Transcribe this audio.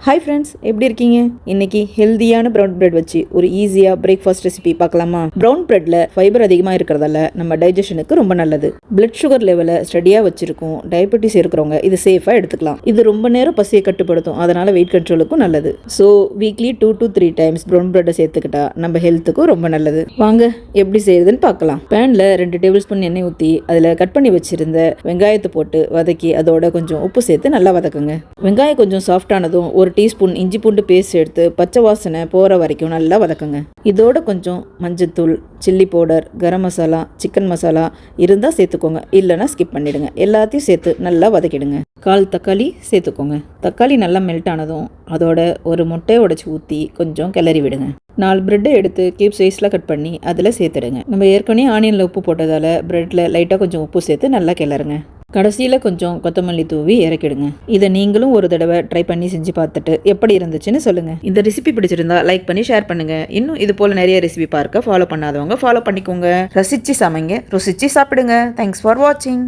Hi friends, எப்படி இருக்கீங்க? இன்னைக்கு ஹெல்தியான ப்ரௌன் பிரெட் வச்சு ஒரு ஈஸியாக பிரேக்ஃபாஸ்ட் ரெசிபி பார்க்கலாமா? ப்ரௌன் பிரெட்ல ஃபைபர் அதிகமாக இருக்கிறதால நம்ம டைஜஷனுக்கு ரொம்ப நல்லது. பிளட் சுகர் லெவலை ஸ்டடியாக வச்சிருக்கும். டயபெட்டிஸ் இருக்கிறவங்க இது சேஃபாக எடுத்துக்கலாம். இது ரொம்ப நேரம் பசியை கட்டுப்படுத்தும், அதனால வெயிட் கண்ட்ரோலுக்கும் நல்லது. So weekly 2 to 3 times brown பிரெட்டை சேர்த்துக்கிட்டா நம்ம ஹெல்த்துக்கும் ரொம்ப நல்லது. வாங்க எப்படி செய்யுதுன்னு பார்க்கலாம். பேனில் 2 டேபிள் ஸ்பூன் எண்ணெய் ஊற்றி அதில் கட் பண்ணி வச்சிருந்த வெங்காயத்தை போட்டு வதக்கி அதோட கொஞ்சம் உப்பு சேர்த்து நல்லா வதக்குங்க. வெங்காயம் கொஞ்சம் சாஃப்டானதும் ஒரு டீஸ்பூன் இஞ்சி பூண்டு பேஸ்ட் எடுத்து பச்சை வாசனை போகிற வரைக்கும் நல்லா வதக்குங்க. இதோட கொஞ்சம் மஞ்சத்தூள், chilli powder, garam masala, chicken masala இருந்தால் சேர்த்துக்கோங்க, இல்லைனா ஸ்கிப் பண்ணிடுங்க. எல்லாத்தையும் சேர்த்து நல்லா வதக்கிடுங்க. 1/4 தக்காளி சேர்த்துக்கோங்க. தக்காளி நல்லா மெல்ட் ஆனதும் அதோட ஒரு முட்டையை உடைச்சி ஊற்றி கொஞ்சம் கிளறி விடுங்க. 4 பிரெட்டை எடுத்து கியூப் சைஸில் கட் பண்ணி அதில் சேர்த்துடுங்க. நம்ம ஏற்கனவே ஆனியனில் உப்பு போட்டதால் பிரெட்டில் லைட்டாக கொஞ்சம் உப்பு சேர்த்து நல்லா கிளறுங்க. கடைசியில் கொஞ்சம் கொத்தமல்லி தூவி இறக்கிடுங்க. இதை நீங்களும் ஒரு தடவை ட்ரை பண்ணி செஞ்சு பார்த்துட்டு எப்படி இருந்துச்சுன்னு சொல்லுங்கள். இந்த ரெசிபி பிடிச்சிருந்தா லைக் பண்ணி ஷேர் பண்ணுங்கள். இன்னும் இது போல் நிறைய ரெசிபி பார்க்க ஃபாலோ பண்ணாதவங்க ஃபாலோ பண்ணிக்கோங்க. ரசித்து சமைங்க, ருசிச்சு சாப்பிடுங்க. தேங்க்ஸ் ஃபார் வாட்சிங்.